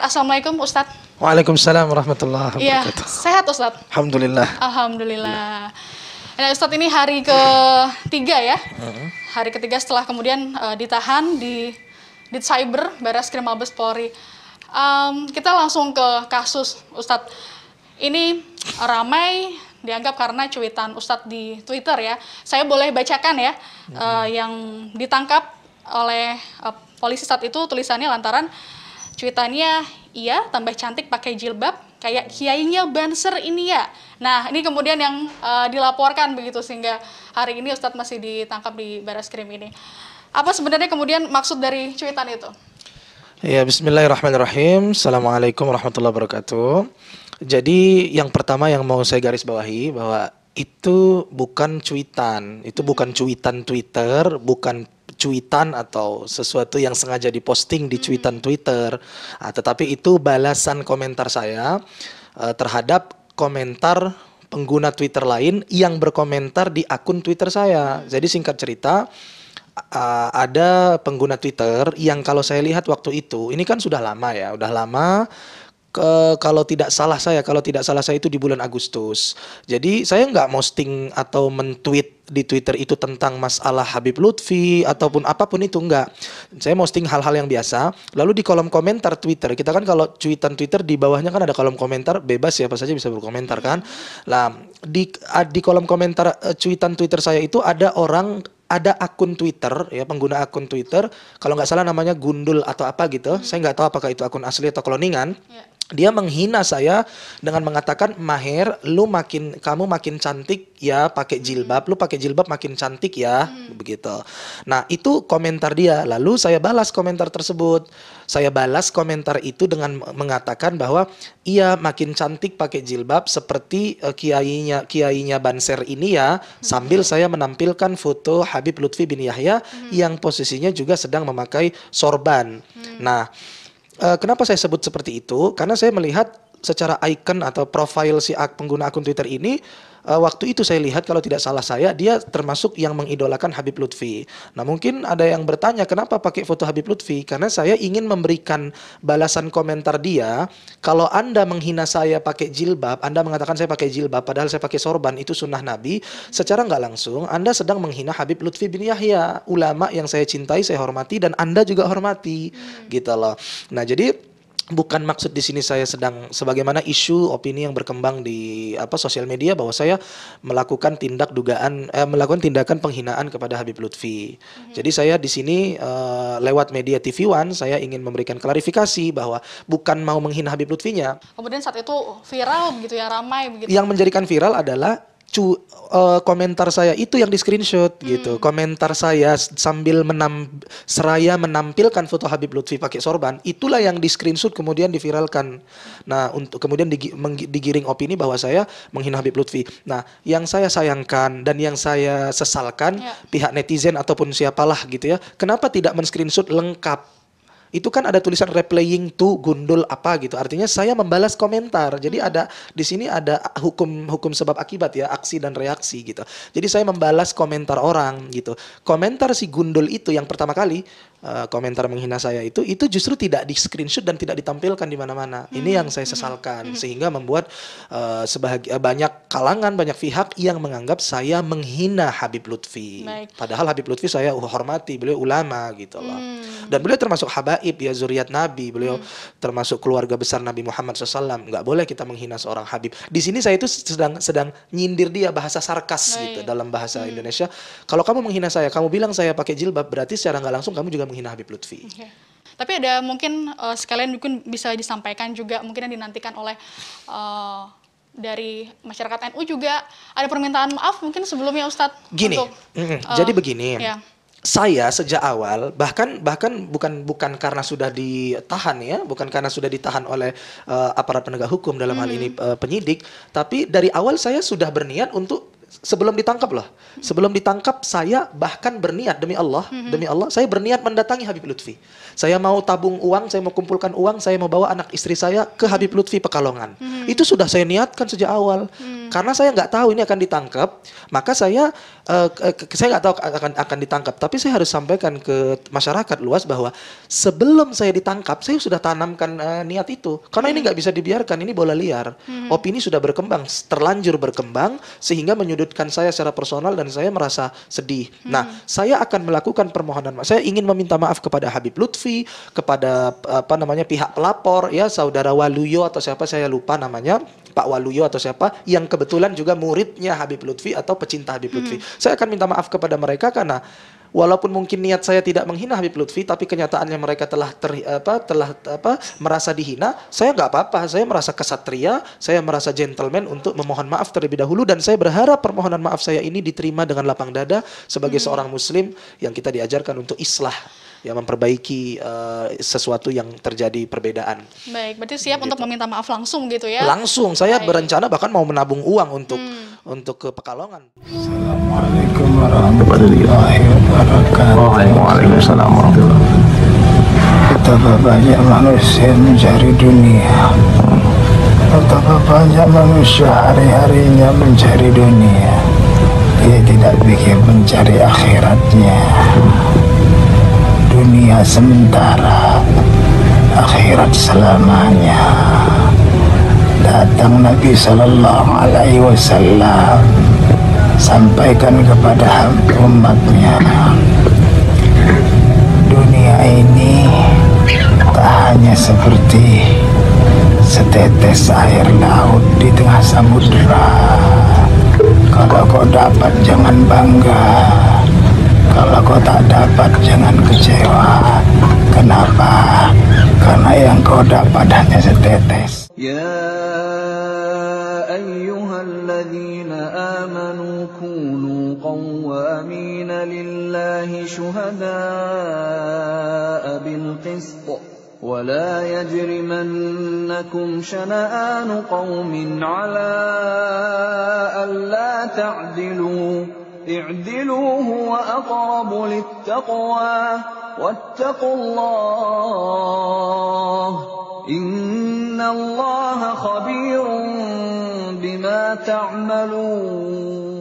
Assalamualaikum Ustadz. Waalaikumsalam warahmatullahi Iya, wabarakatuh. sehat Ustadz? Alhamdulillah. Alhamdulillah. Nah, Ustadz ini hari ketiga ya. Hari ketiga setelah kemudian ditahan di Cyber Barreskrim Mabes Polri. Kita langsung ke kasus Ustadz. Ini ramai dianggap karena cuitan Ustadz di Twitter ya. Saya boleh bacakan ya yang ditangkap oleh polisi saat itu, tulisannya lantaran cuitannya, iya tambah cantik pakai jilbab kayak kiainya Banser ini ya. Nah ini kemudian yang dilaporkan begitu sehingga hari ini Ustadz masih ditangkap di Barreskrim ini. Apa sebenarnya kemudian maksud dari cuitan itu? Ya, bismillahirrahmanirrahim. Assalamualaikum warahmatullahi wabarakatuh. Jadi yang pertama yang mau saya garis bawahi bahwa itu bukan cuitan, itu bukan cuitan Twitter, bukan cuitan atau sesuatu yang sengaja diposting di cuitan Twitter, tetapi itu balasan komentar saya terhadap komentar pengguna Twitter lain yang berkomentar di akun Twitter saya. Jadi singkat cerita, ada pengguna Twitter yang kalau saya lihat waktu itu, ini kan sudah lama ya, udah lama. Kalau tidak salah saya itu di bulan Agustus. Jadi saya nggak posting atau men-tweet di Twitter itu tentang masalah Habib Lutfi ataupun apapun itu, enggak. Saya posting hal-hal yang biasa. Lalu di kolom komentar Twitter, kita kan kalau cuitan Twitter di bawahnya kan ada kolom komentar, bebas siapa saja bisa berkomentar kan. Nah, di kolom komentar cuitan Twitter saya itu ada akun Twitter ya, pengguna akun Twitter, kalau nggak salah namanya Gundul atau apa gitu. Saya nggak tahu apakah itu akun asli atau cloningan. Dia menghina saya dengan mengatakan, Maher, kamu makin cantik ya pakai jilbab, lu pakai jilbab makin cantik ya, begitu. Nah itu komentar dia. Lalu saya balas komentar tersebut. Saya balas komentar itu dengan mengatakan bahwa iya makin cantik pakai jilbab seperti kiainya Banser ini ya, sambil saya menampilkan foto Habib Lutfi bin Yahya yang posisinya juga sedang memakai sorban. Nah, kenapa saya sebut seperti itu? Karena saya melihat secara icon atau profil si pengguna akun Twitter ini, waktu itu saya lihat kalau tidak salah saya, dia termasuk yang mengidolakan Habib Lutfi. Nah mungkin ada yang bertanya kenapa pakai foto Habib Lutfi? Karena saya ingin memberikan balasan komentar dia. Kalau Anda menghina saya pakai jilbab, Anda mengatakan saya pakai jilbab padahal saya pakai sorban, itu sunnah Nabi, secara nggak langsung Anda sedang menghina Habib Lutfi bin Yahya, ulama yang saya cintai, saya hormati, dan Anda juga hormati, gitu loh. Nah jadi bukan maksud di sini saya sedang sebagaimana isu opini yang berkembang di sosial media bahwa saya melakukan tindakan penghinaan kepada Habib Lutfi. Jadi saya di sini lewat media TV One saya ingin memberikan klarifikasi bahwa bukan mau menghina Habib Lutfinya. Kemudian saat itu viral begitu ya, ramai begitu. Yang menjadikan viral adalah komentar saya itu yang di screenshot gitu. Komentar saya sambil seraya menampilkan foto Habib Lutfi pakai sorban, itulah yang di screenshot kemudian diviralkan. Nah, untuk kemudian digiring opini bahwa saya menghina Habib Lutfi. Nah, yang saya sayangkan dan yang saya sesalkan pihak netizen ataupun siapalah gitu ya, kenapa tidak men-screenshot lengkap? Itu kan ada tulisan replaying to Gundul apa gitu. Artinya saya membalas komentar. Jadi ada di sini ada hukum sebab akibat ya, aksi dan reaksi gitu. Jadi saya membalas komentar orang gitu. Komentar si Gundul itu yang pertama kali komentar menghina saya itu justru tidak di screenshot dan tidak ditampilkan di mana-mana. Ini yang saya sesalkan sehingga membuat banyak kalangan, banyak pihak yang menganggap saya menghina Habib Lutfi. Padahal Habib Lutfi saya hormati, beliau ulama gitu loh. Dan beliau termasuk habaib ya, zuriat Nabi, beliau termasuk keluarga besar Nabi Muhammad SAW. Nggak boleh kita menghina seorang Habib. Di sini saya itu sedang nyindir dia, bahasa sarkas gitu dalam bahasa Indonesia. Kalau kamu menghina saya, kamu bilang saya pakai jilbab, berarti secara nggak langsung kamu juga menghina Habib Lutfi. Tapi ada mungkin sekalian mungkin bisa disampaikan juga, mungkin yang dinantikan oleh dari masyarakat NU juga ada permintaan maaf mungkin sebelumnya Ustadz. Gini, jadi begini. Saya sejak awal bahkan bukan karena sudah ditahan ya, bukan karena sudah ditahan oleh aparat penegak hukum dalam hal ini penyidik, tapi dari awal saya sudah berniat untuk sebelum ditangkap saya bahkan berniat demi Allah saya berniat mendatangi Habib Lutfi. Saya mau tabung uang, saya mau kumpulkan uang, saya mau bawa anak istri saya ke Habib Lutfi Pekalongan. Itu sudah saya niatkan sejak awal. Karena saya nggak tahu ini akan ditangkap, maka saya nggak tahu akan ditangkap, tapi saya harus sampaikan ke masyarakat luas bahwa sebelum saya ditangkap, saya sudah tanamkan niat itu. Karena ini nggak bisa dibiarkan, ini bola liar. Opini sudah berkembang, terlanjur berkembang, sehingga menyudutkan saya secara personal dan saya merasa sedih. Nah, saya akan melakukan permohonan. Saya ingin meminta maaf kepada Habib Lutfi, kepada pihak pelapor, ya saudara Waluyo atau siapa saya lupa namanya, Pak Waluyo atau siapa, yang kebetulan juga muridnya Habib Lutfi atau pecinta Habib Lutfi. Saya akan minta maaf kepada mereka karena walaupun mungkin niat saya tidak menghina Habib Lutfi, tapi kenyataannya mereka telah merasa dihina. Saya nggak apa-apa, saya merasa kesatria, saya merasa gentleman untuk memohon maaf terlebih dahulu, dan saya berharap permohonan maaf saya ini diterima dengan lapang dada sebagai seorang muslim yang kita diajarkan untuk islah, ya, memperbaiki sesuatu yang terjadi perbedaan. Baik, berarti siap untuk meminta maaf langsung gitu ya? Langsung, saya berencana bahkan mau menabung uang untuk ke Pekalongan. Assalamualaikum warahmatullahi wabarakatuh. Waalaikumsalam warahmatullahi wabarakatuh. Betapa banyak manusia mencari dunia. Betapa banyak manusia hari-harinya mencari dunia. Dia tidak pikir mencari akhiratnya. Dunia sementara, akhirat selamanya. Datang Nabi Sallallahu Alaihi Wasallam, sampaikan kepada umatnya, dunia ini tak hanya seperti setetes air laut di tengah samudera. Kalau kau dapat jangan bangga, kalau kau tak dapat jangan kecewa. Kenapa? Karena yang kau dapat hanya setetes. يا أيها الذين آمنوا كونوا قوامين لله شهداء بالقسط ولا يجرمنكم شنآن قوم على ألا تعدلوا اعدلوا هو أقرب للتقوى واتقوا الله Inna Allah khabirun bima ta'malun.